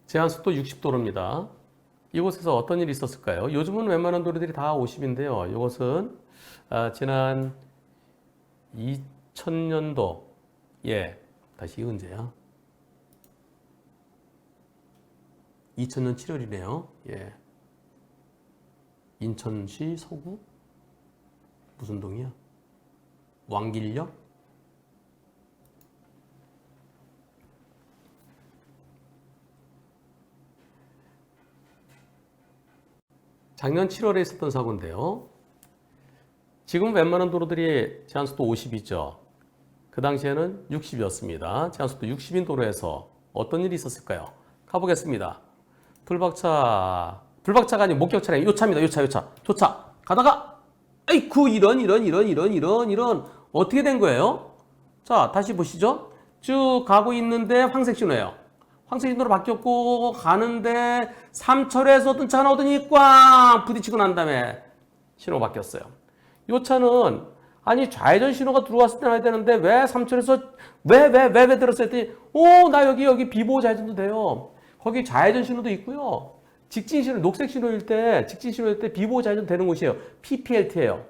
제한속도 60도로입니다. 이곳에서 어떤 일이 있었을까요? 요즘은 웬만한 도로들이 다 50인데요. 이것은 지난 2000년도, 다시 언제야? 2000년 7월이네요. 인천시 서구? 무슨 동이야? 왕길역? 작년 7월에 있었던 사고인데요. 지금 웬만한 도로들이 제한속도 50이죠. 그 당시에는 60이었습니다. 제한속도 60인 도로에서 어떤 일이 있었을까요? 가보겠습니다. 불박차가 아니고 목격 차량, 요차입니다. 조차. 가다가, 아이쿠, 이런. 어떻게 된 거예요? 자, 다시 보시죠. 쭉 가고 있는데 황색 신호예요. 황색 신호로 바뀌었고, 가는데 삼철에서 어떤 차가 오더니 꽝! 부딪히고 난 다음에 신호가 바뀌었어요. 이 차는, 아니, 좌회전 신호가 들어왔을 때 나야 되는데, 왜 삼철에서, 왜 들었어요? 했더니, 나 여기 비보호 좌회전도 돼요. 거기 좌회전 신호도 있고요. 직진 신호, 녹색 신호일 때, 비보호 좌회전 되는 곳이에요. PPLT예요.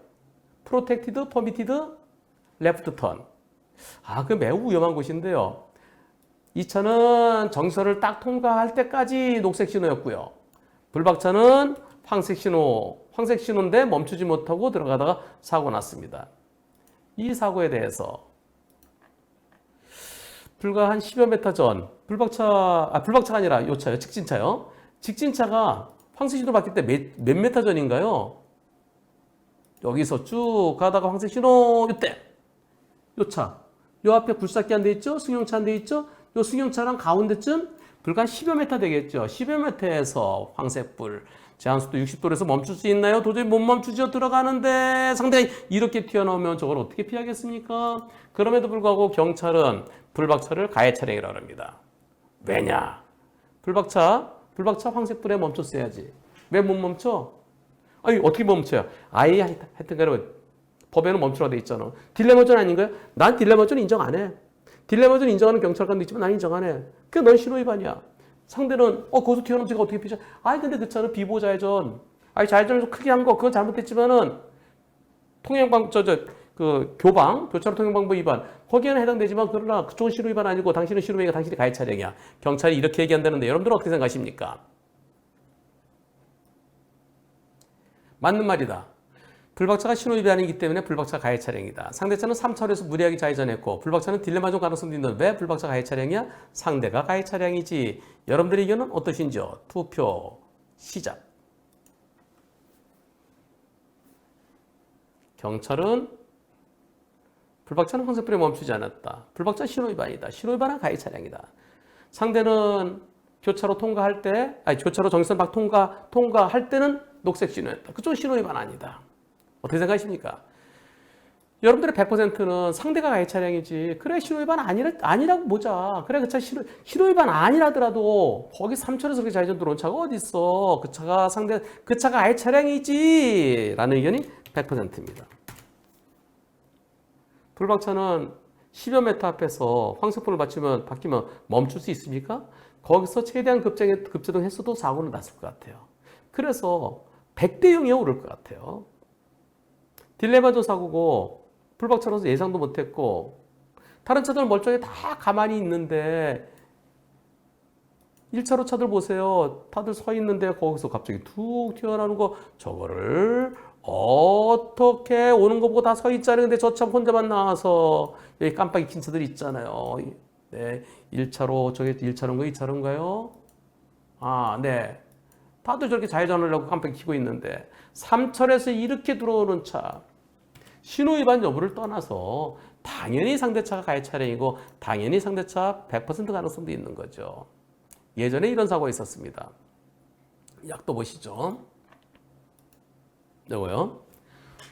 Protected, Permitted, Left Turn. 그 매우 위험한 곳인데요. 이 차는 정선을 딱 통과할 때까지 녹색 신호였고요. 불박차는 황색 신호인데 멈추지 못하고 들어가다가 사고 났습니다. 이 사고에 대해서 불과 한 10여 미터 전 불박차가 아니라 요 차요. 직진차요. 직진차가 황색 신호 바뀔 때 몇 미터 전인가요? 여기서 쭉 가다가 황색 신호 이때 요 차. 요 앞에 굴삭기 안 돼 있죠? 승용차 안 돼 있죠? 요 승용차랑 가운데쯤 불과 10여 미터 되겠죠. 10여 미터에서 황색불. 제한속도 60도에서 멈출 수 있나요? 도저히 못 멈추죠. 들어가는데 상대가 이렇게 튀어나오면 저걸 어떻게 피하겠습니까? 그럼에도 불구하고 경찰은 불박차를 가해 차량이라고 합니다. 왜냐? 불박차 황색불에 멈췄어야지. 왜 못 멈춰? 아니 어떻게 멈춰요? 아예 하여튼간에 법에는 멈추라고 돼 있잖아. 딜레마전 아닌가요? 난 딜레마전 인정 안 해. 딜레마전 인정하는 경찰관도 있지만 난 인정 안 해. 넌 신호위반이야. 상대는 거기서 튀어나오면 어떻게 피자? 근데 그 차는 비보호 좌회전. 좌회전을 좀 크게 한 거 그건 잘못됐지만은 교차로 통행방법 위반 거기에는 해당되지만 그러나 그쪽은 신호위반 아니고 당신은 신호위반이니까 당신이 가해 차량이야. 경찰이 이렇게 얘기한다는데 여러분들은 어떻게 생각하십니까? 맞는 말이다. 불박차가 신호위반이기 때문에 불박차가 가해 차량이다. 상대차는 3차로에서 무리하게 좌회전했고 불박차는 딜레마존 가능성도 있는데 왜 불박차가 가해 차량이야? 상대가 가해 차량이지. 여러분들의 의견은 어떠신지요? 투표 시작. 경찰은 불박차는 황색불에 멈추지 않았다. 불박차 신호위반이다. 신호위반은 가해 차량이다. 상대는 교차로 통과할 때, 교차로 정선 막 통과할 때는 녹색 신호였다. 그쪽은 신호위반 아니다. 어떻게 생각하십니까? 여러분들의 100%는 상대가 가해 차량이지. 그래, 신호위반 아니라고 보자. 그래, 그 차 신호위반 아니라더라도 거기 3천에서 그렇게 좌회전 들어온 차가 어딨어. 그 차가 가해 차량이지. 라는 의견이 100%입니다. 불박차는 10여 미터 앞에서 황색불을 바뀌면 멈출 수 있습니까? 거기서 최대한 급제동했어도 사고는 났을 것 같아요. 그래서 100대 0에 오를 것 같아요. 딜레마도 사고고 불박차로서 예상도 못했고 다른 차들 멀쩡히 다 가만히 있는데 1차로 차들 보세요. 다들 서 있는데 거기서 갑자기 툭 튀어나오는 거 저거를 어떻게 오는 거 보고 다 서 있잖아요. 근데 저 차 혼자만 나와서 여기 깜빡이 킨 차들 있잖아요. 네, 1차로 저게 1차로인가요? 2차로인가요? 네. 다들 저렇게 좌회전하려고 깜빡이 켜고 있는데 3철에서 이렇게 들어오는 차 신호위반 여부를 떠나서 당연히 상대차가 가해 차량이고 당연히 상대차 100% 가능성도 있는 거죠. 예전에 이런 사고가 있었습니다. 약도 보시죠. 요거요.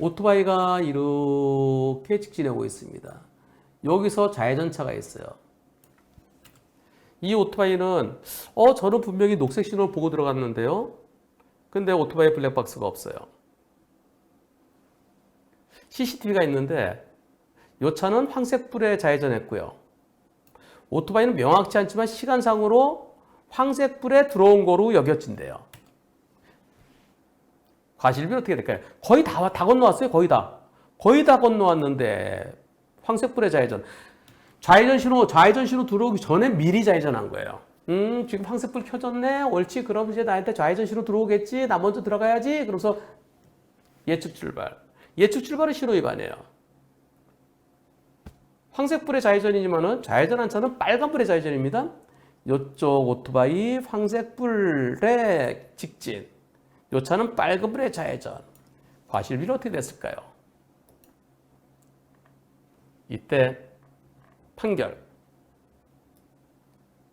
오토바이가 이렇게 직진하고 있습니다. 여기서 좌회전차가 있어요. 이 오토바이는 저는 분명히 녹색 신호를 보고 들어갔는데요. 근데 오토바이 블랙박스가 없어요. CCTV가 있는데 이 차는 황색불에 좌회전했고요. 오토바이는 명확치 않지만 시간상으로 황색불에 들어온 거로 여겨진대요. 과실비는 어떻게 될까요? 거의 다 건너왔어요. 거의 다 건너왔는데 황색불의 좌회전. 좌회전 신호 들어오기 전에 미리 좌회전한 거예요. 지금 황색불 켜졌네. 옳지. 그럼 이제 나한테 좌회전 신호 들어오겠지. 나 먼저 들어가야지. 그러면서 예측 출발. 예측 출발은 신호 위반이에요. 황색불의 좌회전이지만은 좌회전한 차는 빨간불의 좌회전입니다. 이쪽 오토바이 황색불의 직진. 이 차는 빨간불의 좌회전. 과실비는 어떻게 됐을까요? 이때 판결.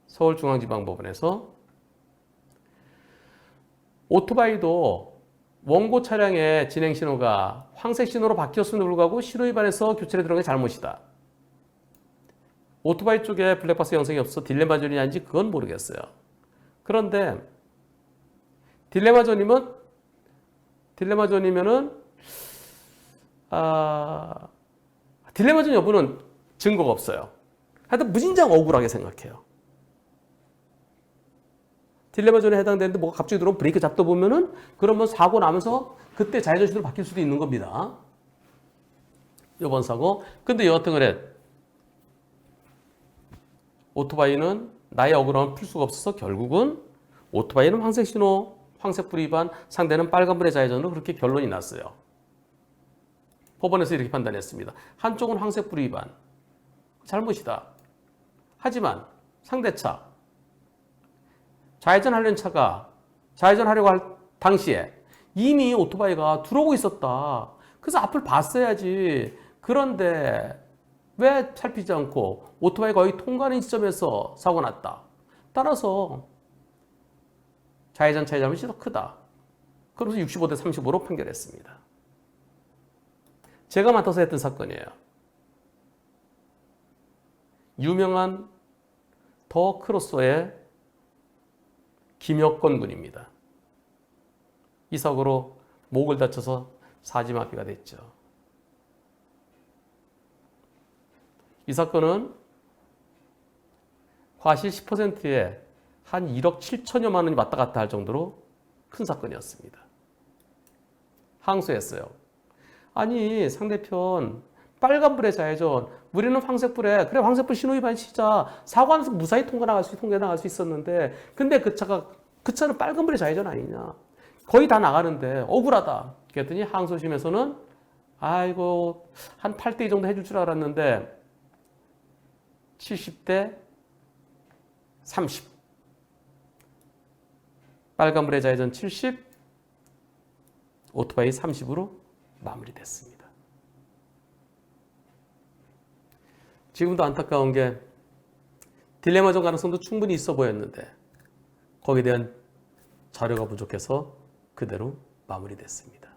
서울중앙지방법원에서 오토바이도 원고 차량의 진행 신호가 황색 신호로 바뀌었음에도 불구하고 신호 위반해서 교차로에 들어간 게 잘못이다. 오토바이 쪽에 블랙박스 형성이 없어 딜레마 존이 아닌지 그건 모르겠어요. 그런데 딜레마 존이면은 딜레마 존 여부는 증거가 없어요. 하여튼 무진장 억울하게 생각해요. 딜레마 존에 해당되는데 뭐가 갑자기 들어오면 브레이크 잡다 보면은 그러면 사고 나면서 그때 좌회전 신호로 바뀔 수도 있는 겁니다. 이번 사고. 근데 여하튼 그래. 오토바이는 나의 억울함을 풀 수가 없어서 결국은 오토바이는 황색 신호, 황색불 위반, 상대는 빨간불의 좌회전으로 그렇게 결론이 났어요. 법원에서 이렇게 판단했습니다. 한쪽은 황색불 위반, 잘못이다. 하지만 상대차, 좌회전하려는 차가 좌회전하려고 할 당시에 이미 오토바이가 들어오고 있었다. 그래서 앞을 봤어야지. 그런데 왜 살피지 않고 오토바이가 거의 통과하는 시점에서 사고 났다. 따라서 좌회전 차의 잘못이 더 크다. 그래서 65대 35로 판결했습니다. 제가 맡아서 했던 사건이에요. 유명한 더 크로서의 김혁건 군입니다. 이 사고로 목을 다쳐서 사지마비가 됐죠. 이 사건은 과실 10%에 한 1억 7천여만 원이 왔다 갔다 할 정도로 큰 사건이었습니다. 항소했어요. 아니 상대편 빨간불에 좌회전, 우리는 황색불에, 그래 황색불 신호위반 시자, 사고하면서 무사히 통과 나갈 수 있었는데 근데 그 차는 빨간불에 좌회전 아니냐. 거의 다 나가는데 억울하다. 그랬더니 항소심에서는 아이고 한 8대 2 정도 해줄 줄 알았는데 70대 30. 빨간불의 좌회전 70, 오토바이 30으로 마무리됐습니다. 지금도 안타까운 게 딜레마존 가능성도 충분히 있어 보였는데 거기에 대한 자료가 부족해서 그대로 마무리됐습니다.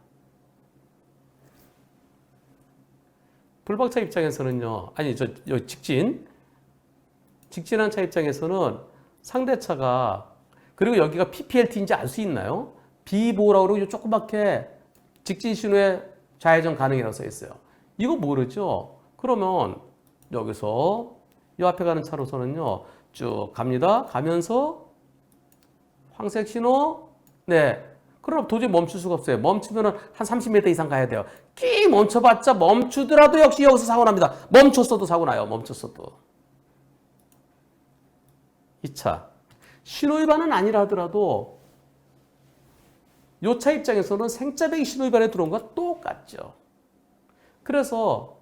불박차 입장에서는요, 직진한 차 입장에서는 상대차가, 그리고 여기가 PPLT인지 알 수 있나요? 비보라고 그러고 조그맣게 직진 신호에 좌회전 가능이라고 써 있어요. 이거 모르죠? 그러면 여기서 이 앞에 가는 차로서는요, 쭉 갑니다. 가면서 황색 신호, 네. 그럼 도저히 멈출 수가 없어요. 멈추면 한 30m 이상 가야 돼요. 끼 멈춰봤자 멈추더라도 역시 여기서 사고 납니다. 멈췄어도 사고 나요. 멈췄어도. 이 차. 신호위반은 아니라 하더라도 이 차 입장에서는 생짜배기 신호위반에 들어온 것과 똑같죠. 그래서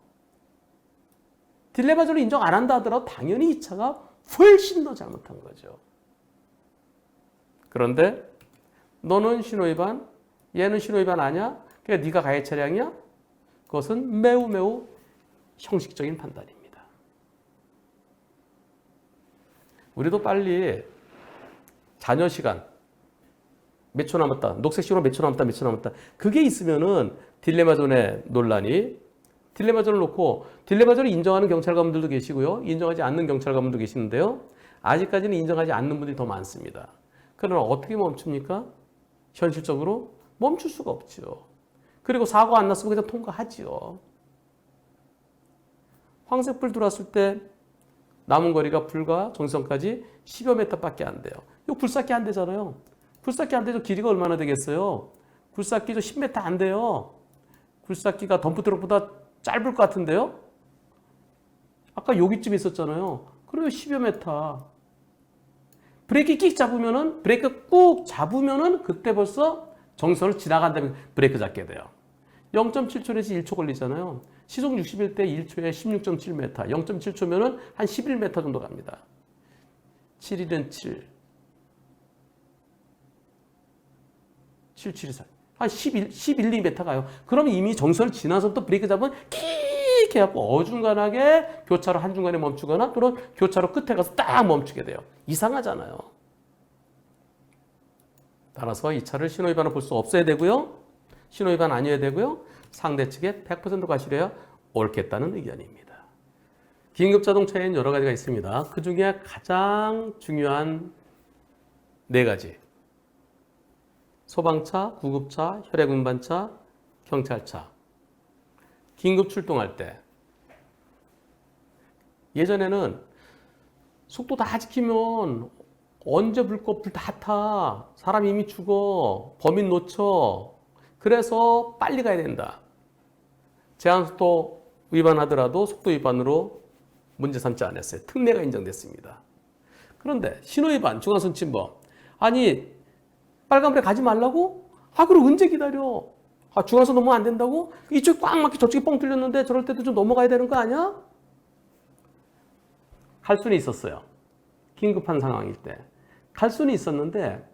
딜레마존을 인정 안 한다 하더라도 당연히 이 차가 훨씬 더 잘못한 거죠. 그런데 너는 신호위반, 얘는 신호위반 아니야? 그러니까 네가 가해 차량이야? 그것은 매우 매우 형식적인 판단입니다. 우리도 빨리 잔여 시간 몇 초 남았다, 녹색 신호 몇 초 남았다 그게 있으면은 딜레마존의 논란이, 딜레마존을 놓고 딜레마존을 인정하는 경찰관분들도 계시고요, 인정하지 않는 경찰관분도 계시는데요, 아직까지는 인정하지 않는 분들이 더 많습니다. 그러나 어떻게 멈춥니까? 현실적으로 멈출 수가 없죠. 그리고 사고 안 났으면 그냥 통과하죠. 황색불 들어왔을 때 남은 거리가 불과 정선까지 10여 미터밖에 안 돼요. 이거 굴삭기 안 되잖아요. 굴삭기 안 되죠. 길이가 얼마나 되겠어요? 굴삭기도 10m 안 돼요. 굴삭기가 덤프트럭보다 짧을 것 같은데요? 아까 여기쯤 있었잖아요. 그래요, 10여 미터. 브레이크 끽 잡으면은, 브레이크 꾹 잡으면은 그때 벌써 정선을 지나간다면 브레이크 잡게 돼요. 0.7초에서 1초 걸리잖아요. 시속 60일 때 1초에 16.7m, 0.7초면은 한 11m 정도 갑니다. 7일은 7. 7, 7, 4. 한 11, 2m 가요. 그럼 이미 정선을 지나서부터 브레이크 잡으면 킥 해갖고 어중간하게 교차로 한중간에 멈추거나 또는 교차로 끝에 가서 딱 멈추게 돼요. 이상하잖아요. 따라서 이 차를 신호위반을 볼 수 없어야 되고요. 신호위반 아니어야 되고요. 상대 측에 100% 과실해야 옳겠다는 의견입니다. 긴급자동차에는 여러 가지가 있습니다. 그 중에 가장 중요한 4가지. 소방차, 구급차, 혈액운반차, 경찰차. 긴급 출동할 때. 예전에는 속도 다 지키면 언제 불 다 타. 사람 이미 죽어. 범인 놓쳐. 그래서 빨리 가야 된다. 제한속도 위반하더라도 속도 위반으로 문제 삼지 않았어요. 특례가 인정됐습니다. 그런데 신호위반, 중앙선 침범. 아니 빨간불에 가지 말라고? 그럼 언제 기다려? 중앙선 넘으면 안 된다고? 이쪽 꽉 막히 저쪽이 뻥 뚫렸는데 저럴 때도 좀 넘어가야 되는 거 아니야? 갈 수는 있었어요. 긴급한 상황일 때. 갈 수는 있었는데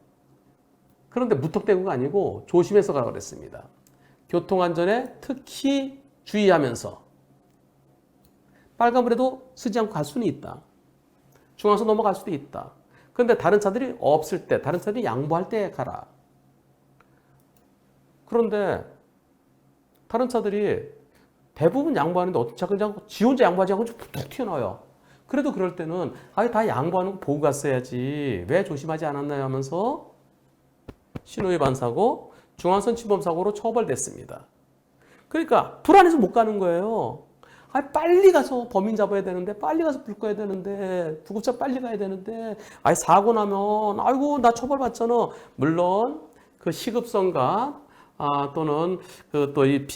그런데 무턱대고가 아니고 조심해서 가라고 그랬습니다. 교통안전에 특히 주의하면서 빨간불에도 쓰지 않고 갈 수는 있다. 중앙선 넘어갈 수도 있다. 그런데 다른 차들이 없을 때, 다른 차들이 양보할 때 가라. 그런데 다른 차들이 대부분 양보하는데 어떤 차가 그냥 지 혼자 양보하지 않고 툭 튀어나와요. 그래도 그럴 때는 다 양보하는 거 보고 갔어야지. 왜 조심하지 않았나요 하면서 신호위반 사고, 중앙선 침범 사고로 처벌됐습니다. 그러니까 불안해서 못 가는 거예요. 빨리 가서 범인 잡아야 되는데, 빨리 가서 불 꺼야 되는데, 구급차 빨리 가야 되는데, 사고 나면, 아이고, 나 처벌받잖아. 물론, 그 시급성과, 또는 또 이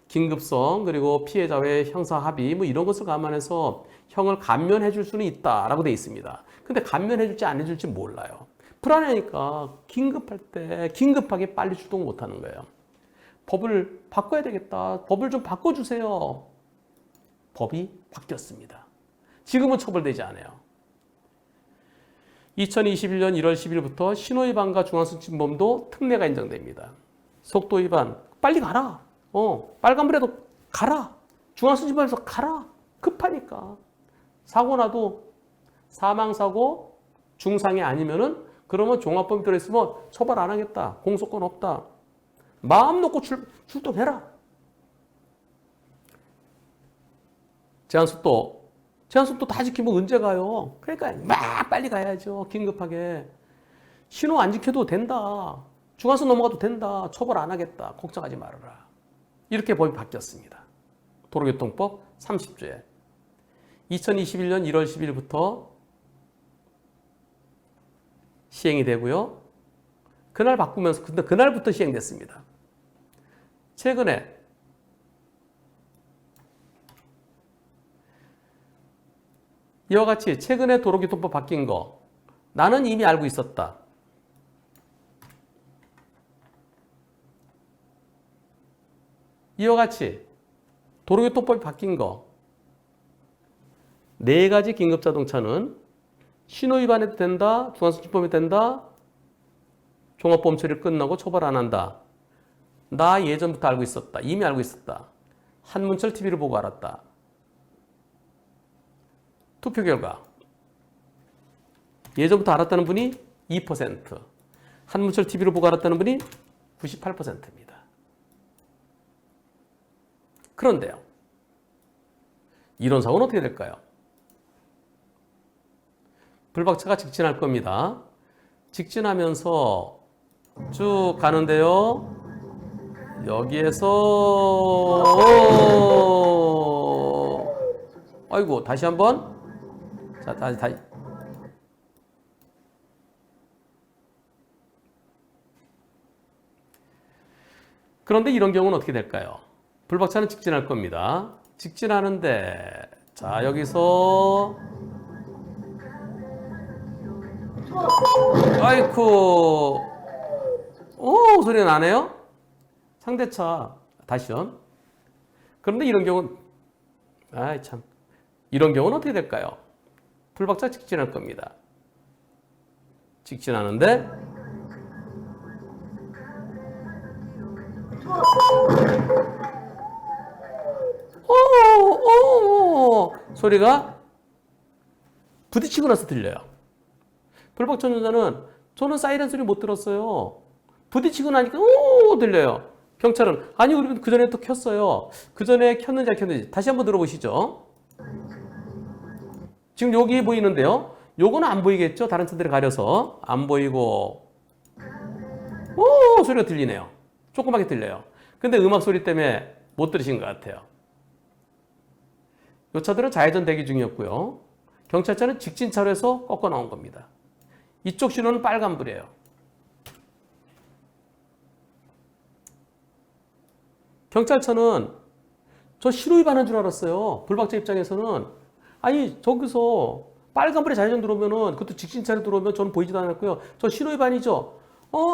긴급성, 그리고 피해자의 형사 합의, 뭐 이런 것을 감안해서 형을 감면해 줄 수는 있다라고 돼 있습니다. 근데 감면해 줄지 안 해줄지 몰라요. 불안하니까 긴급할 때 긴급하게 빨리 출동 못 하는 거예요. 법을 바꿔야 되겠다. 법을 좀 바꿔주세요. 법이 바뀌었습니다. 지금은 처벌되지 않아요. 2021년 1월 10일부터 신호위반과 중앙선 침범도 특례가 인정됩니다. 속도 위반, 빨리 가라. 빨간불에도 가라. 중앙선 침범에서 가라. 급하니까. 사고 나도 사망사고 중상이 아니면은 그러면 종합범위 들어있으면 처벌 안 하겠다. 공소권 없다. 마음 놓고 출동해라. 제한속도 다 지키면 언제 가요? 그러니까 막 빨리 가야죠. 긴급하게. 신호 안 지켜도 된다. 중앙선 넘어가도 된다. 처벌 안 하겠다. 걱정하지 말아라. 이렇게 법이 바뀌었습니다. 도로교통법 30조에 2021년 1월 10일부터 시행이 되고요. 그날 바꾸면서 근데 그날부터 시행됐습니다. 최근에 이와 같이 최근에 도로교통법 바뀐 거 나는 이미 알고 있었다. 이와 같이 도로교통법이 바뀐 거 4가지 긴급자동차는 신호위반해도 된다, 중앙선 침범해도 된다, 종합보험 처리를 끝나고 처벌 안 한다. 나 예전부터 알고 있었다. 이미 알고 있었다. 한문철 TV를 보고 알았다. 투표 결과 예전부터 알았다는 분이 2%, 한문철 TV를 보고 알았다는 분이 98%입니다. 그런데요. 이런 사고는 어떻게 될까요? 불박차가 직진할 겁니다. 직진하면서 쭉 가는데요. 여기에서 아이고 다시 한번 자, 다시. 그런데 이런 경우는 어떻게 될까요? 불박차는 직진할 겁니다. 직진하는데, 자, 여기서, 아이쿠, 오, 소리 나네요? 상대차, 다시요. 그런데 이런 경우는, 아이 참. 이런 경우는 어떻게 될까요? 불박차 직진할 겁니다. 직진하는데, 오, 소리가 부딪히고 나서 들려요. 불박차 운전자는 저는 사이렌 소리 못 들었어요. 부딪히고 나니까 오 들려요. 경찰은 아니 우리 그 전에 또 켰어요. 그 전에 켰는지 안 켰는지 다시 한번 들어보시죠. 지금 여기 보이는데요. 요거는 안 보이겠죠? 다른 차들이 가려서 안 보이고 오 소리가 들리네요. 조그맣게 들려요. 근데 음악 소리 때문에 못 들으신 것 같아요. 이 차들은 좌회전 대기 중이었고요. 경찰차는 직진차로에서 꺾어 나온 겁니다. 이쪽 신호는 빨간불이에요. 경찰차는 저 신호 위반한 줄 알았어요. 불박차 입장에서는 아니 저기서 빨간불에 좌회전 들어오면은 그것도 직진차로 들어오면 저는 보이지도 않았고요. 저 신호 위반이죠.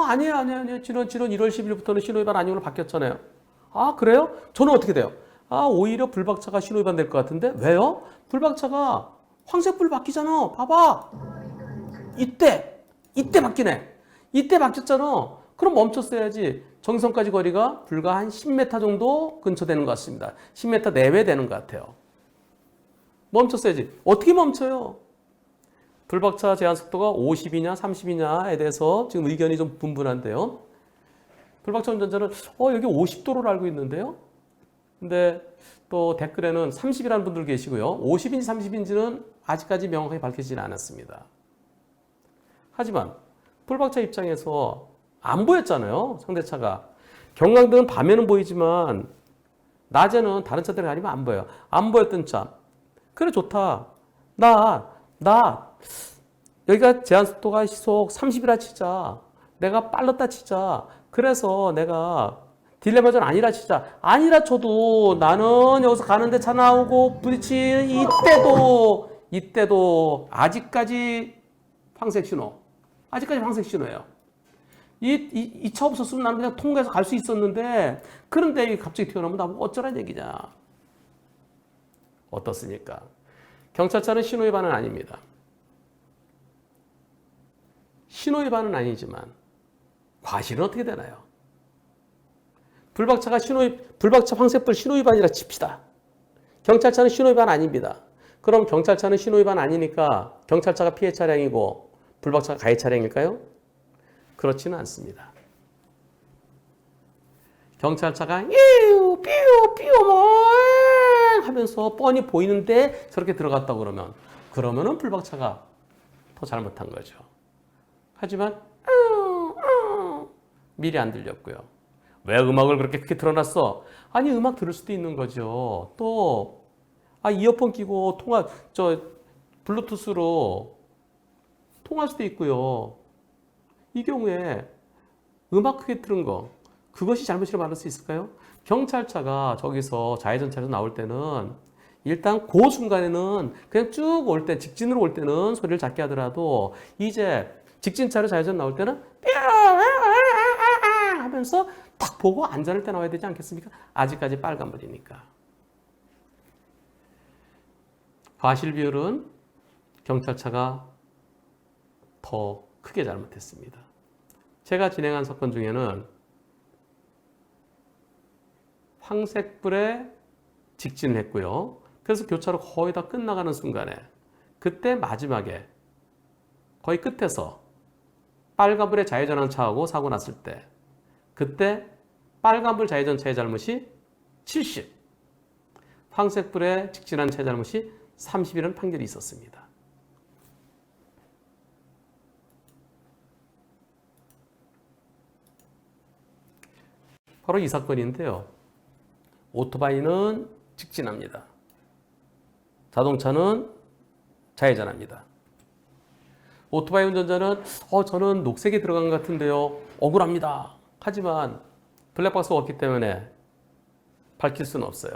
아니에요. 지난 1월 10일부터는 신호 위반 아니오로 바뀌었잖아요. 아 그래요? 저는 어떻게 돼요? 아 오히려 불박차가 신호 위반 될 것 같은데 왜요? 불박차가 황색불 바뀌잖아. 봐봐. 이때 바뀌네. 이때 바뀌었잖아. 그럼 멈췄어야지. 정선까지 거리가 불과 한 10m 정도 근처 되는 것 같습니다. 10m 내외 되는 것 같아요. 멈췄어야지. 어떻게 멈춰요? 불박차 제한 속도가 50이냐 30이냐에 대해서 지금 의견이 좀 분분한데요. 불박차 운전자는 여기 50도로 알고 있는데요. 근데 또 댓글에는 30이라는 분들 계시고요. 50인지 30인지는 아직까지 명확하게 밝혀지진 않았습니다. 하지만 불박차 입장에서 안 보였잖아요. 상대차가. 경광등은 밤에는 보이지만 낮에는 다른 차들이 아니면 안 보여요. 안 보였던 차. 그래 좋다. 여기가 제한속도가 시속 30이라 치자. 내가 빨랐다 치자. 그래서 내가 딜레마전 아니라 치자. 아니라 쳐도 나는 여기서 가는데 차 나오고 부딪히는 이때도 아직까지 황색 신호. 아직까지 황색 신호예요. 이 차 없었으면 나는 그냥 통과해서 갈 수 있었는데 그런데 갑자기 튀어나오면 나보고 어쩌란 얘기냐. 어떻습니까? 경찰차는 신호 위반은 아닙니다. 신호 위반은 아니지만 과실은 어떻게 되나요? 불박차 황색불 신호 위반이라 칩시다. 경찰차는 신호 위반 아닙니다. 그럼 경찰차는 신호 위반 아니니까 경찰차가 피해 차량이고 불박차가 가해 차량일까요? 그렇지는 않습니다. 경찰차가 하면서 뻔히 보이는데 저렇게 들어갔다고 그러면은 불박차가 더 잘못한 거죠. 하지만 미리 안 들렸고요. 왜 음악을 그렇게 크게 틀어놨어? 아니 음악 들을 수도 있는 거죠. 또 이어폰 끼고 블루투스로 통화할 수도 있고요. 이 경우에 음악 크게 틀은 거 그것이 잘못이라고 말할 수 있을까요? 경찰차가 저기서 좌회전차에서 나올 때는 일단 그 순간에는 그냥 쭉 올 때 직진으로 올 때는 소리를 작게 하더라도 이제 직진차로 좌회전 나올 때는 하면서 딱 보고 안전할 때 나와야 되지 않겠습니까? 아직까지 빨간불이니까. 과실 비율은 경찰차가 더 크게 잘못했습니다. 제가 진행한 사건 중에는 황색불에 직진을 했고요. 그래서 교차로 거의 다 끝나가는 순간에 그때 마지막에 거의 끝에서 빨간불에 좌회전하는 차하고 사고 났을 때 그때 빨간불 좌회전차의 잘못이 70, 황색불에 직진한 차의 잘못이 30이라는 판결이 있었습니다. 바로 이 사건인데요. 오토바이는 직진합니다. 자동차는 좌회전합니다. 오토바이 운전자는 저는 녹색이 들어간 것 같은데요. 억울합니다. 하지만 블랙박스가 없기 때문에 밝힐 수는 없어요.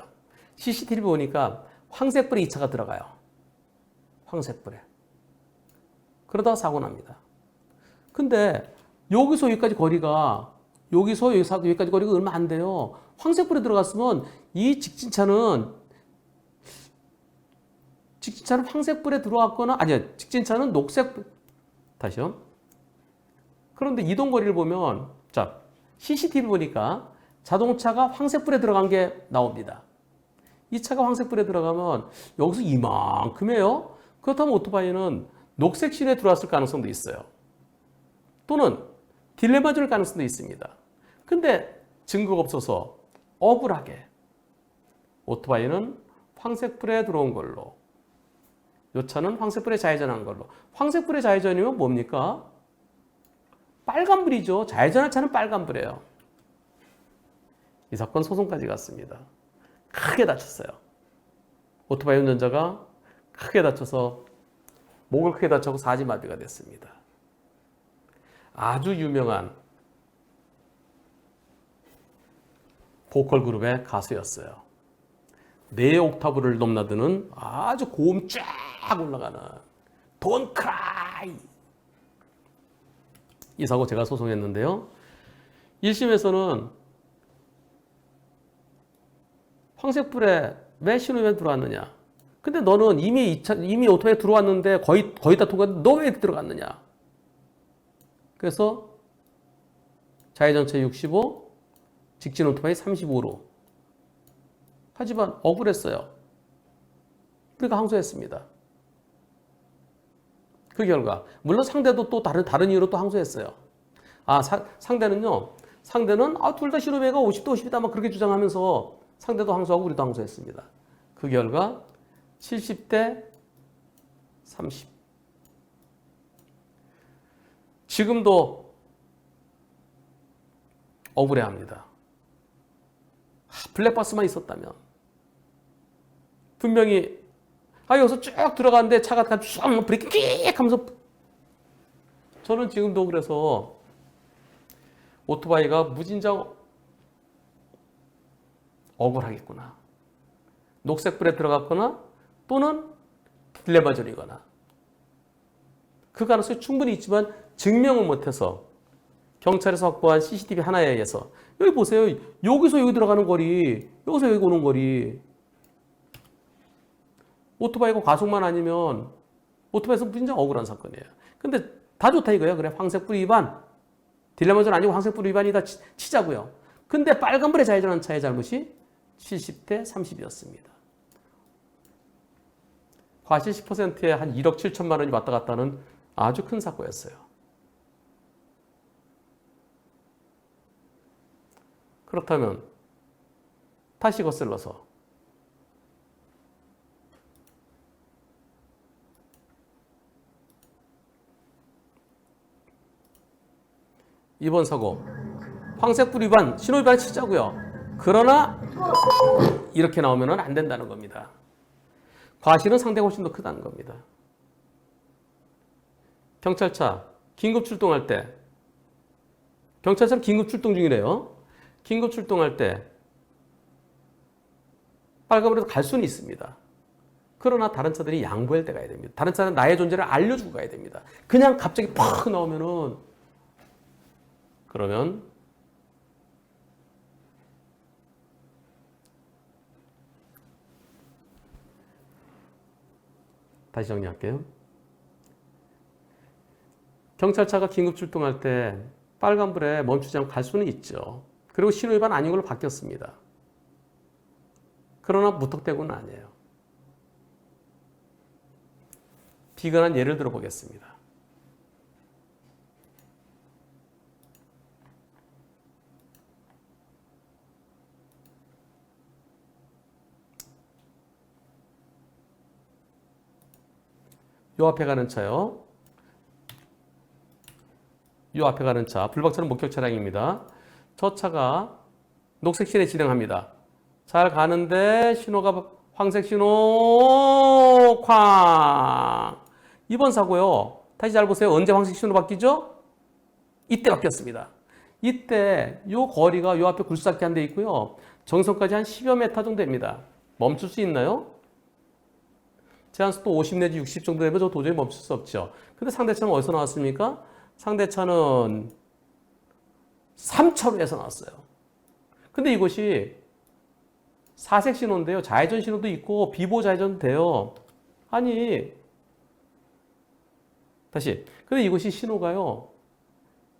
CCTV 보니까 황색불에 이 차가 들어가요. 황색불에. 그러다가 사고 납니다. 근데 여기서 여기까지 거리가 얼마 안 돼요. 황색불에 들어갔으면 이 직진차는 황색불에 들어왔거나 직진차는 다시요. 그런데 이동 거리를 보면 자, CCTV 보니까 자동차가 황색불에 들어간 게 나옵니다. 이 차가 황색불에 들어가면 여기서 이만큼이에요. 그렇다면 오토바이는 녹색 신호에 들어왔을 가능성도 있어요. 또는 딜레마줄 가능성도 있습니다. 근데 증거가 없어서 억울하게 오토바이는 황색불에 들어온 걸로, 이 차는 황색불에 좌회전한 걸로. 황색불에 좌회전이면 뭡니까? 빨간불이죠. 좌회전할 차는 빨간불이에요. 이 사건 소송까지 갔습니다. 크게 다쳤어요. 오토바이 운전자가 크게 다쳐서 목을 크게 다쳐서 사지마비가 됐습니다. 아주 유명한 보컬 그룹의 가수였어요. 4옥타브를 넘나드는 아주 고음 쫙 올라가는 Don't Cry. 이 사고 제가 소송했는데요. 1심에서는 황색불에 왜 신호위반 들어왔느냐. 근데 너는 이미 오토바이에 들어왔는데 거의 다 통과했는데 너 왜 들어갔느냐. 그래서 좌회전차 65, 직진 오토바이 35로. 하지만 억울했어요. 우리가 항소했습니다. 그 결과 물론 상대도 또 다른 이유로 또 항소했어요. 상대는 둘 다 신호배가 50대 50이다 막 그렇게 주장하면서 상대도 항소하고 우리도 항소했습니다. 그 결과 70대 30. 지금도 억울해합니다. 블랙박스만 있었다면 분명히 여기서 쭉 들어가는데 차가 쭉 브레이크 끽 하면서, 저는 지금도 그래서 오토바이가 무진장 억울하겠구나. 녹색불에 들어갔거나 또는 딜레마전이거나 그 가능성이 충분히 있지만 증명을 못해서 경찰에서 확보한 CCTV 하나에 의해서, 여기 보세요. 여기서 여기 들어가는 거리, 여기서 여기 오는 거리. 오토바이가 과속만 아니면 오토바이에서 진짜 억울한 사건이에요. 근데 다 좋다 이거예요. 그래, 황색불 위반. 딜레마전 아니고 황색불 위반이다 치자고요. 근데 빨간불에 좌회전한 차의 잘못이 70대 30이었습니다. 과실 10%에 한 1억 7천만 원이 왔다 갔다는 아주 큰 사고였어요. 그렇다면 다시 거슬러서 이번 사고 황색불 위반, 신호위반 치자고요. 그러나 이렇게 나오면 안 된다는 겁니다. 과실은 상대가 훨씬 더 크다는 겁니다. 경찰차 긴급 출동할 때, 경찰차는 긴급 출동 중이래요. 긴급 출동할 때 빨간불에도 갈 수는 있습니다. 그러나 다른 차들이 양보할 때 가야 됩니다. 다른 차는 나의 존재를 알려주고 가야 됩니다. 그냥 갑자기 팍 나오면은, 그러면 다시 정리할게요. 경찰차가 긴급 출동할 때 빨간불에 멈추지 않고 갈 수는 있죠. 그리고 신호위반 아닌 걸로 바뀌었습니다. 그러나 무턱대고는 아니에요. 비근한 예를 들어보겠습니다. 요 앞에 가는 차요. 요 앞에 가는 차, 불박차는 목격 차량입니다. 저 차가 녹색 신호에 진행합니다. 잘 가는데 신호가 황색 신호 쾅. 이번 사고요. 다시 잘 보세요. 언제 황색 신호로 바뀌죠? 이때 바뀌었습니다. 이때 요 거리가 요 앞에 굴삭기 한 대 있고요. 정선까지 한 10여 메타 정도 됩니다. 멈출 수 있나요? 제한속도 50 내지 60 정도 되면 저 도저히 멈출 수 없죠. 근데 상대차는 어디서 나왔습니까? 상대차는 3차로에서 나왔어요. 근데 이것이 사색 신호인데요. 좌회전 신호도 있고 비보 좌회전도 돼요. 아니 다시. 근데 이것이 신호가요.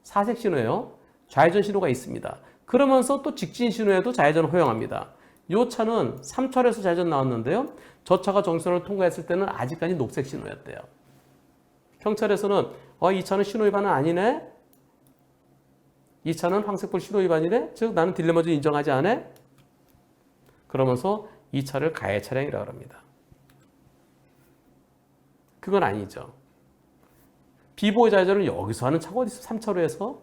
사색 신호예요. 좌회전 신호가 있습니다. 그러면서 또 직진 신호에도 좌회전을 허용합니다. 이 차는 3차로에서 좌회전 나왔는데요. 저 차가 정선을 통과했을 때는 아직까지 녹색 신호였대요. 경찰에서는 이 차는 신호 위반은 아니네. 이 차는 황색불 신호 위반이네. 즉 나는 딜레마주 인정하지 않아. 그러면서 이 차를 가해 차량이라고 합니다. 그건 아니죠. 비보호 좌회전을 여기서 하는 차가 어디 있어? 3차로에서.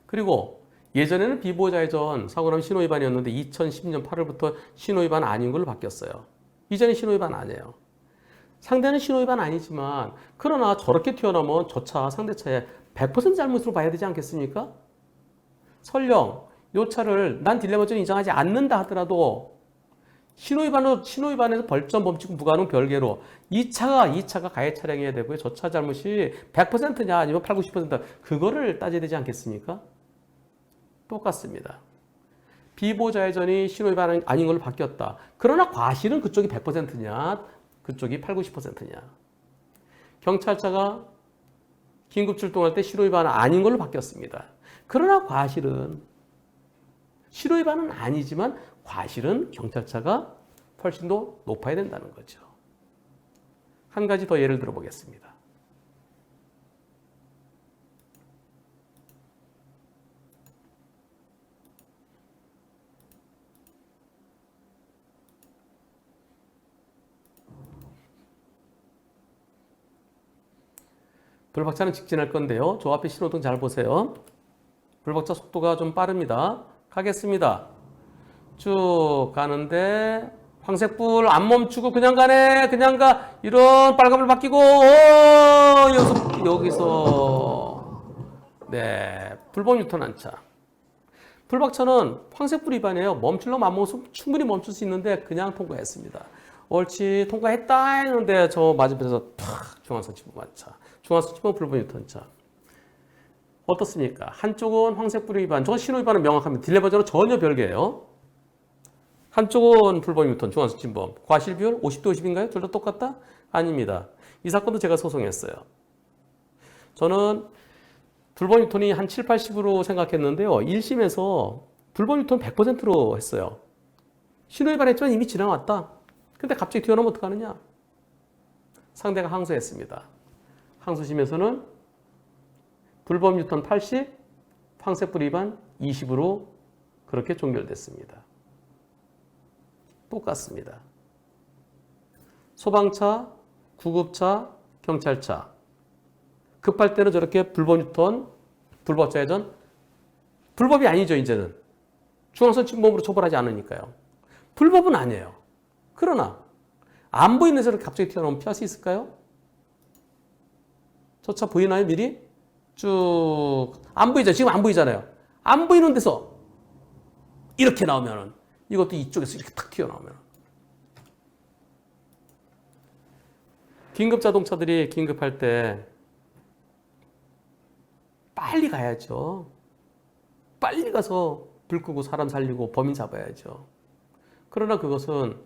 그리고 예전에는 비보호 좌회전 사고 나면 신호 위반이었는데 2010년 8월부터 신호 위반 아닌 걸로 바뀌었어요. 이전에 신호 위반 아니에요. 상대는 신호 위반 아니지만 그러나 저렇게 튀어나오면 저 차 상대차에 100% 잘못으로 봐야 되지 않겠습니까? 설령 이 차를 난 딜레마주는 인정하지 않는다 하더라도 신호 위반에서 벌점 범칙 부과는 별개로 이 차가 가해 차량이어야 되고요. 저 차 잘못이 100%냐 아니면 8, 90% 그거를 따져야 되지 않겠습니까? 똑같습니다. 비보 좌회전이 신호 위반 아닌 걸로 바뀌었다. 그러나 과실은 그쪽이 100%냐 그쪽이 8, 90%냐. 경찰차가 긴급 출동할 때 신호 위반은 아닌 걸로 바뀌었습니다. 그러나 과실은 신호 위반은 아니지만 과실은 경찰차가 훨씬 더 높아야 된다는 거죠. 한 가지 더 예를 들어 보겠습니다. 불박차는 직진할 건데요. 저 앞에 신호등 잘 보세요. 불박차 속도가 좀 빠릅니다. 가겠습니다. 쭉 가는데 황색불 안 멈추고 그냥 가네. 그냥 가. 이런 빨간불 바뀌고 여기서 네 불법 유턴한 차. 불박차는 황색불 위반이에요. 멈추려면 안 멈추면 충분히 멈출 수 있는데 그냥 통과했습니다. 옳지 통과했다 했는데 저 맞은편에서 탁 중앙선 침범한 차. 중앙선 침범 불법 유턴 차. 어떻습니까? 한쪽은 황색불 위반, 저건 신호 위반은 명확합니다. 딜레버전은 전혀 별개예요. 한쪽은 불법 유턴, 중앙선 침범. 과실 비율 50대 50인가요? 둘 다 똑같다? 아닙니다. 이 사건도 제가 소송했어요. 저는 불법 유턴이 한 7, 80으로 생각했는데요. 1심에서 불법 유턴 100%로 했어요. 신호 위반했지만 이미 지나왔다. 근데 갑자기 튀어나오면 어떡하느냐? 상대가 항소했습니다. 항소심에서는 불법 유턴 80, 황색불 위반 20으로 그렇게 종결됐습니다. 똑같습니다. 소방차, 구급차, 경찰차. 급할 때는 저렇게 불법 유턴, 불법 좌회전. 불법이 아니죠, 이제는. 중앙선 침범으로 처벌하지 않으니까요. 불법은 아니에요. 그러나 안 보이는 데서 갑자기 튀어나오면 피할 수 있을까요? 저 차 보이나요, 미리? 쭉 안 보이죠? 지금 안 보이잖아요. 안 보이는 데서 이렇게 나오면은 이것도 이쪽에서 이렇게 탁 튀어나오면 긴급 자동차들이 긴급할 때 빨리 가야죠. 빨리 가서 불 끄고 사람 살리고 범인 잡아야죠. 그러나 그것은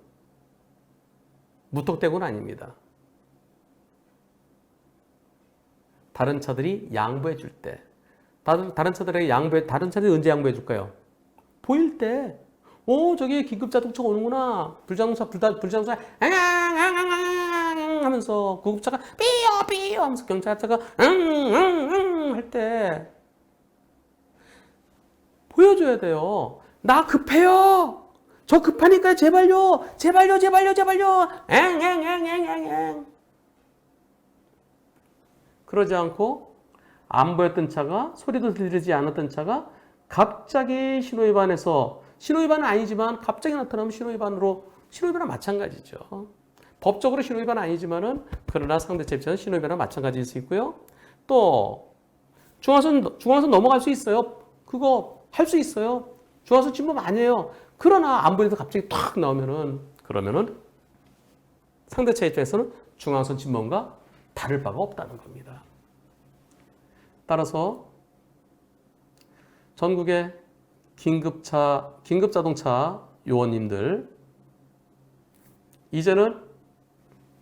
무턱대고는 아닙니다. 다른 차들이 양보해 줄 때, 다른 차들에게 다른 차들이 언제 양보해 줄까요? 보일 때, 저기 긴급 자동차가 오는구나. 불자동차 하면서 구급차가 삐요 하면서 경찰차가 할 때 보여줘야 돼요. 나 급해요. 저 급하니까 제발요. 그러지 않고 안 보였던 차가 소리도 들리지 않았던 차가 갑자기 신호위반해서 신호위반은 아니지만 갑자기 나타나면 신호위반으로 신호위반은 마찬가지죠. 법적으로 신호위반은 아니지만은 그러나 상대차 입장에서 신호위반은 마찬가지일 수 있고요. 또 중앙선 넘어갈 수 있어요. 그거 할 수 있어요. 중앙선 침범 아니에요. 그러나 안 보이면서 갑자기 탁 나오면은 그러면은 상대차 입장에서는 중앙선 침범과 다를 바가 없다는 겁니다. 따라서 전국의 긴급자동차 요원님들 이제는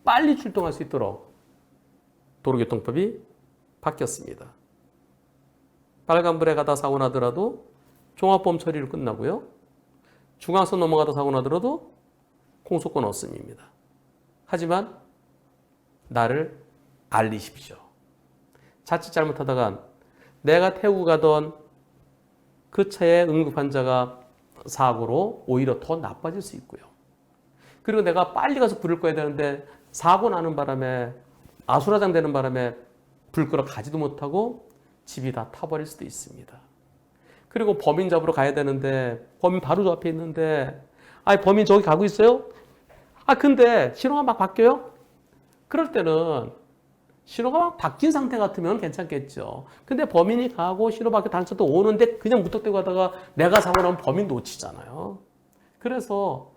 빨리 출동할 수 있도록 도로교통법이 바뀌었습니다. 빨간불에 가다 사고 나더라도 종합보험 처리로 끝나고요. 중앙선 넘어가다 사고 나더라도 공소권 없음입니다. 하지만 나를 알리십시오. 자칫 잘못하다간 내가 태우고 가던 그 차의 응급환자가 사고로 오히려 더 나빠질 수 있고요. 그리고 내가 빨리 가서 불을 꺼야 되는데 사고 나는 바람에 아수라장 되는 바람에 불 끄러 가지도 못하고 집이 다 타버릴 수도 있습니다. 그리고 범인 잡으러 가야 되는데 범인 바로 저 앞에 있는데 범인 저기 가고 있어요? 근데 신호가 막 바뀌어요? 그럴 때는 신호가 막 바뀐 상태 같으면 괜찮겠죠. 근데 범인이 가고 신호 바뀌어 다른 차도 오는데 그냥 무턱대고 가다가 내가 사고 나면 범인 놓치잖아요. 그래서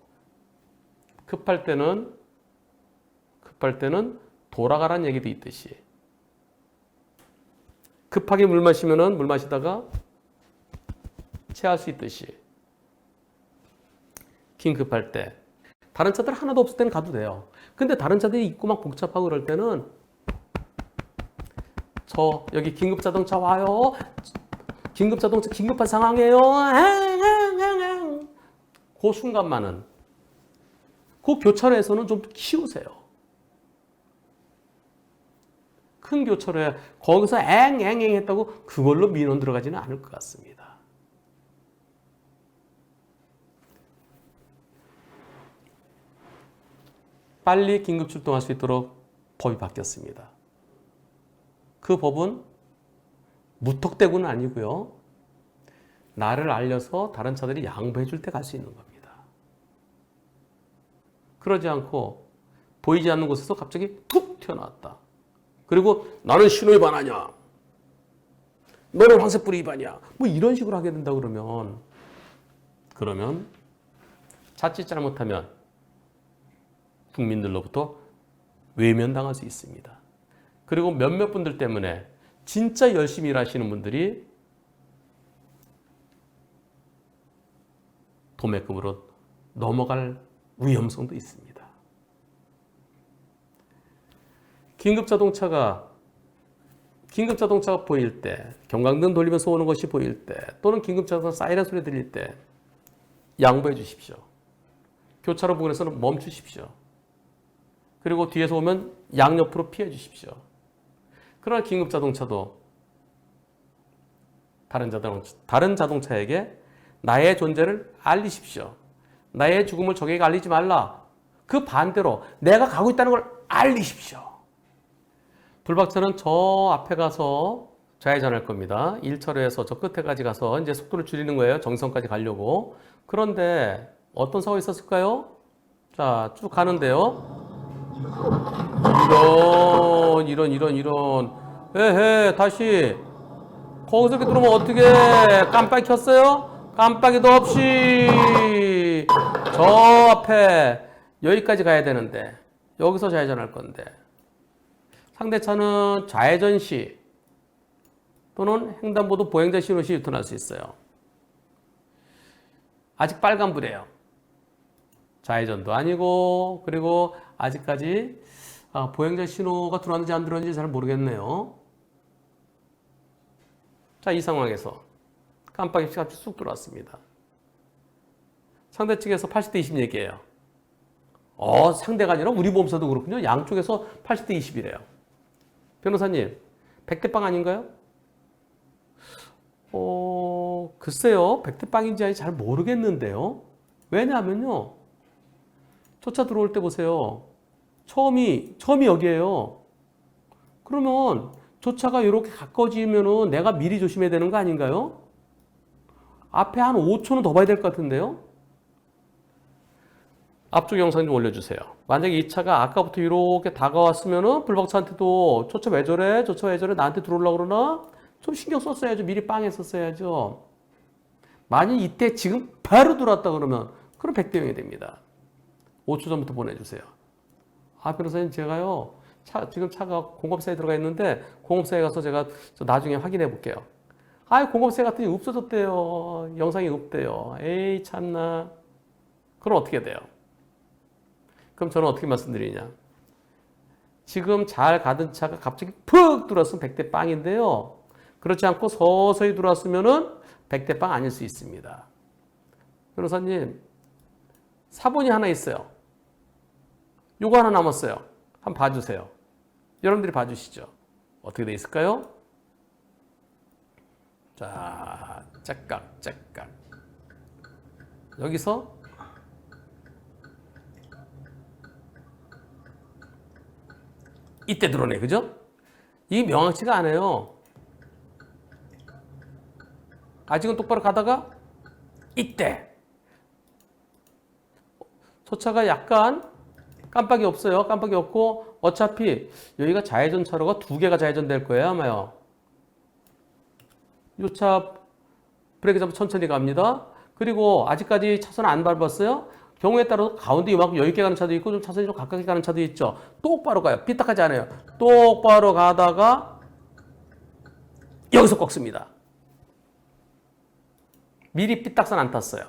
급할 때는 돌아가라는 얘기도 있듯이 급하게 물 마시면은 물 마시다가 체할 수 있듯이 긴급할 때 다른 차들 하나도 없을 때는 가도 돼요. 근데 다른 차들이 있고 막 복잡하고 그럴 때는 저 여기 긴급자동차 와요. 긴급자동차 긴급한 상황이에요. 그 순간만은 그 교차로에서는 좀 키우세요. 큰 교차로에 거기서 앵앵앵 했다고 그걸로 민원 들어가지는 않을 것 같습니다. 빨리 긴급 출동할 수 있도록 법이 바뀌었습니다. 그 법은 무턱대고는 아니고요. 나를 알려서 다른 차들이 양보해 줄 때 갈 수 있는 겁니다. 그러지 않고 보이지 않는 곳에서 갑자기 툭 튀어나왔다. 그리고 나는 신호위반하냐? 너는 황색불 위반이야? 뭐 이런 식으로 하게 된다 그러면 자칫 잘못하면 국민들로부터 외면당할 수 있습니다. 그리고 몇몇 분들 때문에 진짜 열심히 일하시는 분들이 도매급으로 넘어갈 위험성도 있습니다. 긴급자동차가 보일 때, 경광등 돌리면서 오는 것이 보일 때, 또는 긴급자동차 사이렌 소리 들릴 때 양보해 주십시오. 교차로 부근에서는 멈추십시오. 그리고 뒤에서 오면 양옆으로 피해 주십시오. 그러나 긴급자동차도 다른 자동차에게 나의 존재를 알리십시오. 나의 죽음을 적에게 알리지 말라. 그 반대로 내가 가고 있다는 걸 알리십시오. 불박차는 저 앞에 가서 좌회전할 겁니다. 1차로에서 저 끝에까지 가서 이제 속도를 줄이는 거예요. 정선까지 가려고. 그런데 어떤 사고가 있었을까요? 자, 쭉 가는데요. 이런. 에헤, 다시. 거기서 이렇게 들어오면 어떻게 깜빡이 켰어요? 깜빡이도 없이 저 앞에 여기까지 가야 되는데 여기서 좌회전할 건데 상대차는 좌회전 시 또는 횡단보도 보행자 신호 시 유턴할 수 있어요. 아직 빨간불이에요. 좌회전도 아니고 그리고 아직까지 보행자 신호가 들어왔는지 안 들어왔는지 잘 모르겠네요. 자, 이 상황에서 깜빡이 없이 갑자기 쑥 들어왔습니다. 상대 측에서 80대 20 얘기해요. 상대가 아니라 우리 보험사도 그렇군요. 양쪽에서 80대 20이래요. 변호사님, 100대 빵 아닌가요? 글쎄요. 100대 빵인지 아닌지 잘 모르겠는데요. 왜냐하면요. 저 차 들어올 때 보세요. 처음이 여기에요. 그러면 저 차가 이렇게 가까워지면은 내가 미리 조심해야 되는 거 아닌가요? 앞에 한 5초는 더 봐야 될 것 같은데요? 앞쪽 영상 좀 올려주세요. 만약에 이 차가 아까부터 이렇게 다가왔으면은 불박차한테도 저 차 왜 저래? 저 차 왜 저래? 나한테 들어오려고 그러나? 좀 신경 썼어야죠. 미리 빵했었어야죠. 만약 이때 지금 바로 들어왔다 그러면 그럼 100대 0이 됩니다. 5초 전부터 보내주세요. 아, 변호사님 제가요. 지금 차가 공업사에 들어가 있는데 공업사에 가서 제가 나중에 확인해 볼게요. 아, 공업사에 갔더니 없어졌대요. 영상이 없대요. 에이 참나. 그럼 어떻게 돼요? 그럼 저는 어떻게 말씀드리냐? 지금 잘 가던 차가 갑자기 푹 들어왔으면 100대 빵인데요. 그렇지 않고 서서히 들어왔으면은 100대 빵 아닐 수 있습니다. 변호사님, 사본이 하나 있어요. 요거 하나 남았어요. 한번 봐주세요. 여러분들이 봐주시죠. 어떻게 돼 있을까요? 자, 짝각. 여기서 이때 들어오네, 그죠? 이 명확치가 않아요. 아직은 똑바로 가다가 이때 저 차가 약간 깜빡이 없어요. 깜빡이 없고 어차피 여기가 좌회전 차로가 2개가 좌회전 될 거예요, 아마요. 이 차 브레이크 잡고 천천히 갑니다. 그리고 아직까지 차선 안 밟았어요. 경우에 따라서 가운데 이만큼 여유 있게 가는 차도 있고 좀 차선이 좀 가깝게 가는 차도 있죠. 똑바로 가요. 삐딱하지 않아요. 똑바로 가다가 여기서 꺾습니다. 미리 삐딱선 안 탔어요.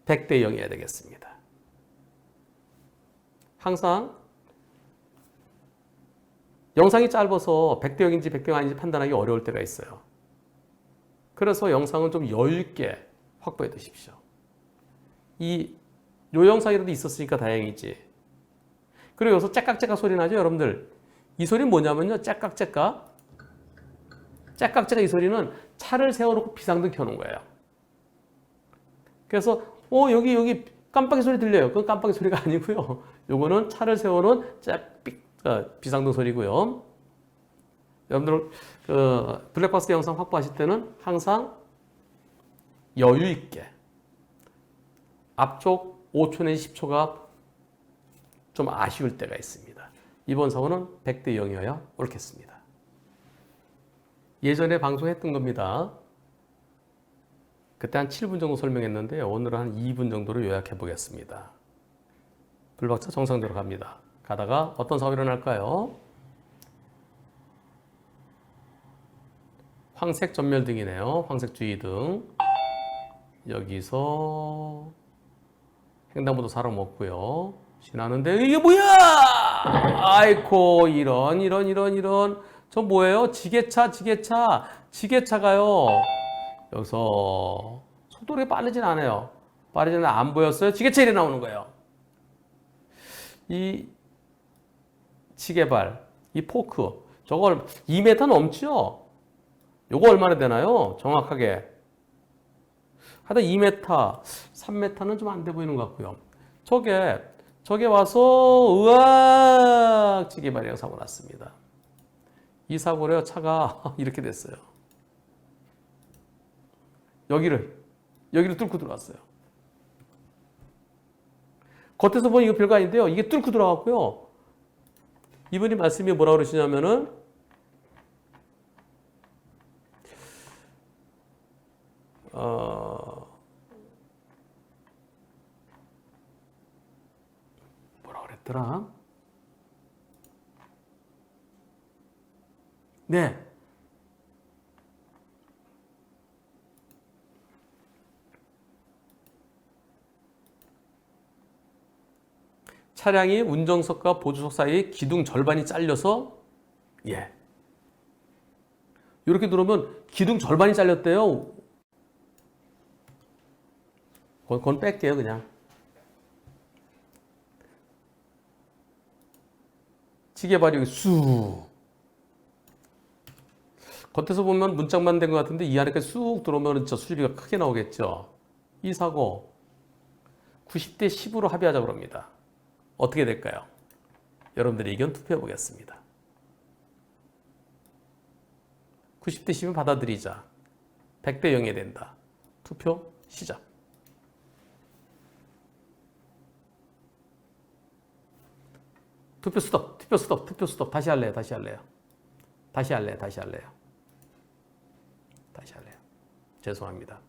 100대 0이어야 되겠습니다. 항상 영상이 짧아서 100대 0인지 100대 0 아닌지 판단하기 어려울 때가 있어요. 그래서 영상은 좀 여유 있게 확보해 두십시오. 요 영상이라도 있었으니까 다행이지. 그리고 여기서 째깍째깍 소리 나죠, 여러분들? 이 소리는 뭐냐면요, 째깍째깍 이 소리는 차를 세워놓고 비상등 켜놓은 거예요. 그래서 여기 깜빡이 소리 들려요. 그건 깜빡이 소리가 아니고요. 요거는 차를 세워놓은 비상등 소리고요. 여러분들 블랙박스 영상 확보하실 때는 항상 여유 있게 앞쪽 5초 내지 10초가 좀 아쉬울 때가 있습니다. 이번 사고는 100대 0이어야 옳겠습니다. 예전에 방송했던 겁니다. 그때 한 7분 정도 설명했는데 오늘은 한 2분 정도로 요약해 보겠습니다. 불박차 정상적으로 갑니다. 가다가 어떤 사고가 일어날까요? 황색 전멸등이네요. 황색 주의등. 여기서 횡단보도 사람 없고요. 지나는데 이게 뭐야? 아이고 이런 저 뭐예요? 지게차가요. 여기서 속도가 빠르진 않아요. 빠르지는 안 보였어요. 지게차 이래 나오는 거예요. 이 지게발, 이 포크, 저걸 2m 넘죠? 요거 얼마나 되나요? 정확하게. 하여튼 2m, 3m는 좀 안 돼 보이는 것 같고요. 저게 와서 으악 지게발이라고 사고 났습니다. 이 사고로요, 차가 이렇게 됐어요. 여기를 뚫고 들어갔어요. 겉에서 보면 이거 별거 아닌데요. 이게 뚫고 들어갔고요. 이분이 말씀이 뭐라고 그러시냐면은 뭐라고 그랬더라? 네. 차량이 운전석과 보조석 사이에 기둥 절반이 잘려서 이렇게 들어오면 기둥 절반이 잘렸대요. 그건 뺄게요, 그냥. 지게발이 여기 쑥. 겉에서 보면 문짝만 된 것 같은데 이 안에까지 쑥 들어오면 저 수리비가 크게 나오겠죠. 이 사고 90대 10으로 합의하자고 합니다. 어떻게 될까요? 여러분들의 의견 투표해 보겠습니다. 90대 10은 받아들이자. 100대 0이 된다. 투표 시작. 투표 스톱, 투표 스톱, 투표 스톱. 다시 할래요. 죄송합니다.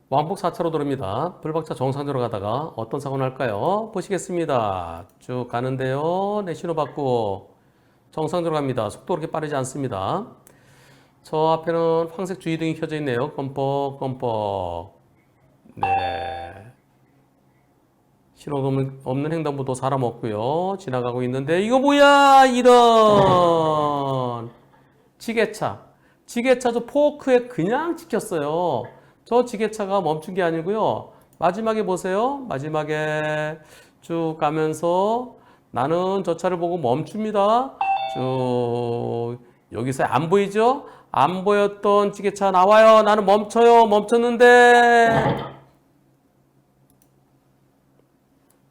왕복 4차로 돌입니다. 불박차 정상적으로 가다가 어떤 사고 날까요? 보시겠습니다. 쭉 가는데요. 네, 신호 받고 정상적으로 갑니다. 속도 그렇게 빠르지 않습니다. 저 앞에는 황색 주의등이 켜져 있네요. 껌뻑껌뻑. 네. 신호 없는 횡단보도 사람 없고요. 지나가고 있는데 이거 뭐야? 이런 지게차. 지게차 저 포크에 그냥 찍혔어요. 저 지게차가 멈춘 게 아니고요. 마지막에 보세요. 마지막에 쭉 가면서 나는 저 차를 보고 멈춥니다. 쭉 여기서 안 보이죠? 안 보였던 지게차 나와요. 나는 멈춰요. 멈췄는데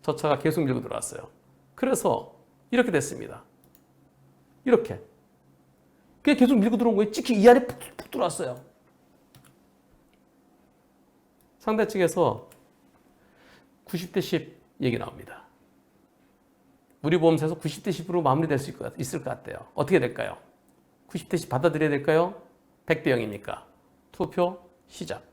저 차가 계속 밀고 들어왔어요. 그래서 이렇게 됐습니다. 이렇게. 그게 계속 밀고 들어온 거예요. 찍히 이 안에 푹 들어왔어요. 상대 측에서 90대 10 얘기 나옵니다. 우리 보험사에서 90대 10으로 마무리될 수 있을 것 같아요. 어떻게 될까요? 90대 10 받아들여야 될까요? 100대 0입니까? 투표 시작.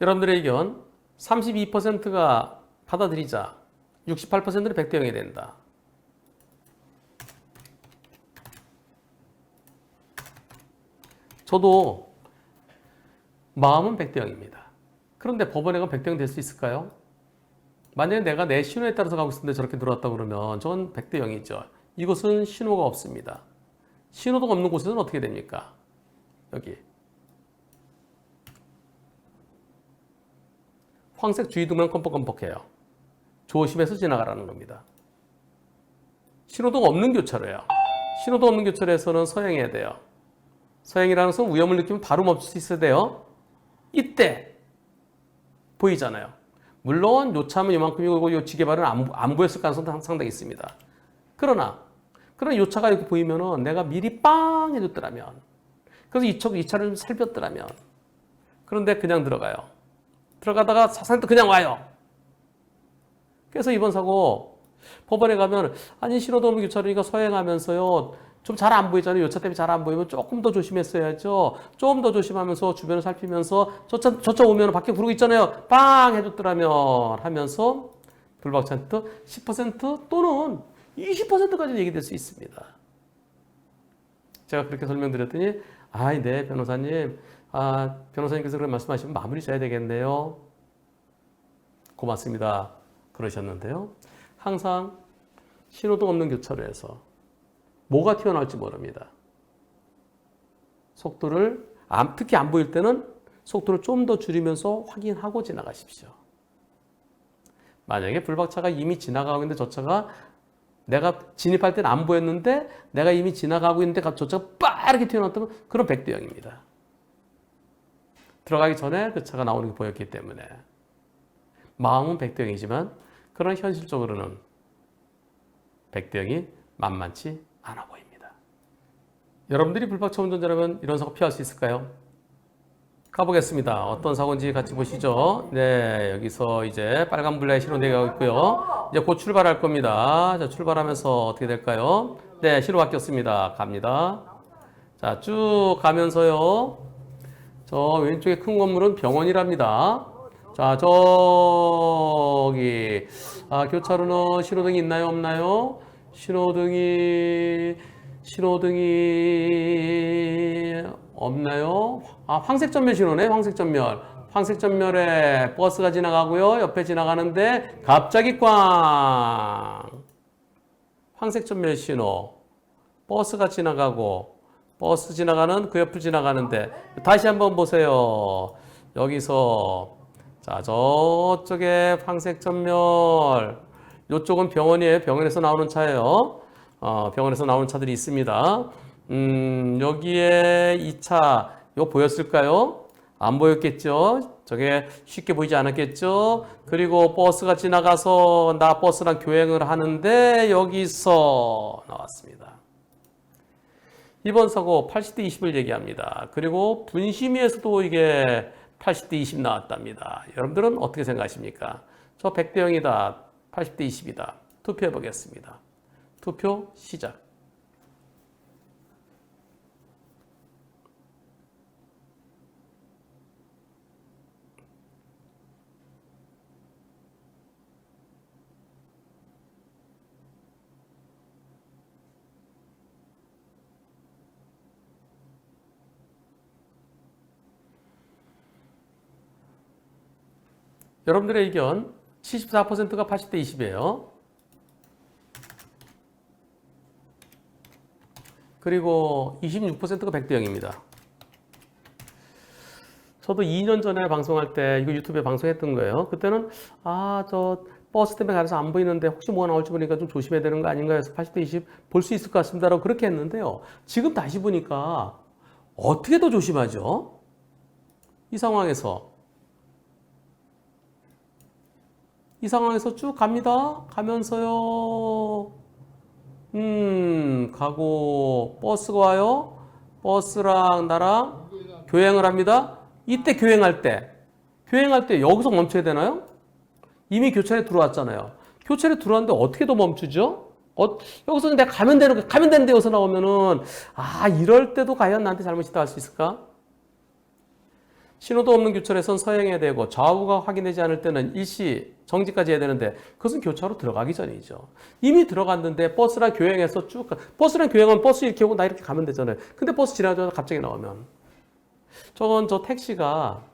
여러분들의 의견 32%가 받아들이자 68%는 100대 0이 된다. 저도 마음은 100대 0입니다. 그런데 법원에 가면 100대 0 될 수 있을까요? 만약에 내가 내 신호에 따라서 가고 있는데 저렇게 들어왔다 그러면 저건 100대 0이죠. 이곳은 신호가 없습니다. 신호도 없는 곳에서는 어떻게 됩니까? 여기. 황색 주의등만 껌뻑껌뻑해요. 조심해서 지나가라는 겁니다. 신호등 없는 교차로예요. 신호등 없는 교차로에서는 서행해야 돼요. 서행이라는 것은 위험을 느끼면 바로 멈출 수 있어야 돼요. 이때 보이잖아요. 물론 요차하면 이만큼이고 요 지게발은 안 보였을 가능성도 상당히 있습니다. 그러나 요차가 이렇게 보이면은 내가 미리 빵 해줬더라면, 그래서 이 차를 살폈더라면, 그런데 그냥 들어가요. 들어가다가 사상도 그냥 와요. 그래서 이번 사고 법원에 가면 아니 신호등 없는 교차로니까 서행하면서요 좀 잘 안 보이잖아요. 요 차 때문에 잘 안 보이면 조금 더 조심했어야죠. 좀 더 조심하면서 주변을 살피면서 저 차 오면 밖에 부르고 있잖아요. 빵 해줬더라면 하면서 불박차한테 10% 또는 20%까지 얘기될 수 있습니다. 제가 그렇게 설명드렸더니 아이 네 변호사님, 변호사님께서 그런 말씀하시면 마무리 져야 되겠네요. 고맙습니다. 그러셨는데요. 항상 신호등 없는 교차로에서 뭐가 튀어나올지 모릅니다. 속도를 특히 안 보일 때는 속도를 좀 더 줄이면서 확인하고 지나가십시오. 만약에 불박차가 이미 지나가고 있는데 저 차가 내가 진입할 때는 안 보였는데 내가 이미 지나가고 있는데 저 차가 빠르게 튀어나왔다면 그럼 100대 0입니다. 들어가기 전에 그 차가 나오는 게 보였기 때문에 마음은 100대 0이지만 그러나 현실적으로는 100대 0이 만만치 않아 보입니다. 여러분들이 불박차 운전자라면 이런 사고 피할 수 있을까요? 가보겠습니다. 어떤 사고인지 같이 보시죠. 네, 여기서 이제 빨간불에 신호 내가고 있고요. 이제 곧 출발할 겁니다. 자, 출발하면서 어떻게 될까요? 네, 신호 바뀌었습니다. 갑니다. 자, 쭉 가면서요. 저 왼쪽에 큰 건물은 병원이랍니다. 자, 저기 교차로는 신호등이 있나요, 없나요? 신호등이 없나요? 황색 전멸 신호네. 황색 전멸. 황색 전멸에 버스가 지나가고요. 옆에 지나가는데 갑자기 꽝. 황색 전멸 신호. 버스가 지나가고 버스 지나가는 그 옆을 지나가는데 다시 한번 보세요. 여기서 자, 저쪽에 황색 전멸. 이쪽은 병원이에요. 병원에서 나오는 차예요. 병원에서 나오는 차들이 있습니다. 여기에 이 차, 이거 보였을까요? 안 보였겠죠? 저게 쉽게 보이지 않았겠죠? 그리고 버스가 지나가서 나 버스랑 교행을 하는데 여기서 나왔습니다. 이번 사고 80대 20을 얘기합니다. 그리고 분심위에서도 이게 80대 20 나왔답니다. 여러분들은 어떻게 생각하십니까? 저 100대 0이다. 80대 20이다. 투표해 보겠습니다. 투표 시작. 여러분들의 의견 74%가 80대 20이에요. 그리고 26%가 100대 0입니다. 저도 2년 전에 방송할 때 이거 유튜브에 방송했던 거예요. 그때는 저 버스 때문에 가려서 안 보이는데 혹시 뭐가 나올지 보니까 좀 조심해야 되는 거 아닌가 해서 80대 20 볼 수 있을 것 같습니다라고 그렇게 했는데요. 지금 다시 보니까 어떻게 더 조심하죠? 이 상황에서 쭉 갑니다. 가면서요. 가고 버스가 와요. 버스랑 나랑 교행을 합니다. 이때 교행할 때 여기서 멈춰야 되나요? 이미 교차에 들어왔잖아요. 교차에 들어왔는데 어떻게 더 멈추죠? 여기서 내가 가면 되는데 여기서 나오면은 이럴 때도 과연 나한테 잘못이다 할 수 있을까? 신호도 없는 교차로에선 서행해야 되고 좌우가 확인되지 않을 때는 일시 정지까지 해야 되는데 그것은 교차로 들어가기 전이죠. 이미 들어갔는데 버스랑 교행해서 버스랑 교행하면 버스 이렇게 오고 나 이렇게 가면 되잖아요. 근데 버스 지나가자마자 갑자기 나오면 저 택시가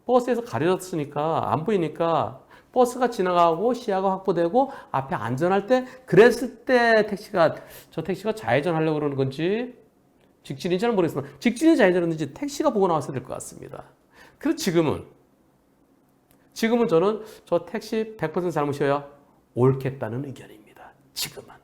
버스에서 가려졌으니까 안 보이니까 버스가 지나가고 시야가 확보되고 앞에 안전할 때 그랬을 때 저 택시가 좌회전하려고 그러는 건지 직진인지 잘 모르겠지만 직진이 좌회전인지 택시가 보고 나왔어야 될 것 같습니다. 그래서 지금은 저는 저 택시 100% 잘못이어야 옳겠다는 의견입니다. 지금은.